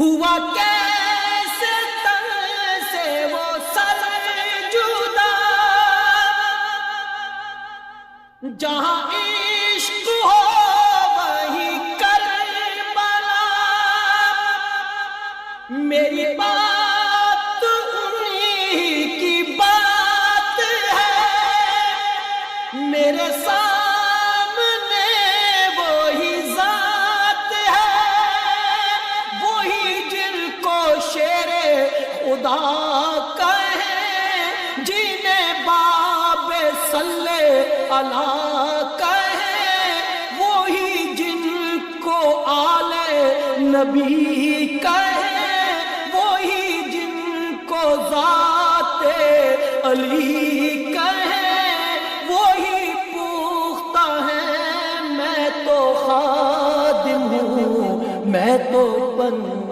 ہوا کیسے تن سے وہ سر جدا، جہاں عشق ہو وہی کربلا، میری بات انہی کی بات ہے، میرے سامنے وہی ذات ہے، وہی جن کو شیر خدا کہیں، جنہیں باب صلی اللہ کہیں، وہی جن کو آل نبی کہیں، وہی جن کو ذات علی کہیں، وہی پوختہ ہیں۔ میں تو خادم ہوں، میں تو بندہ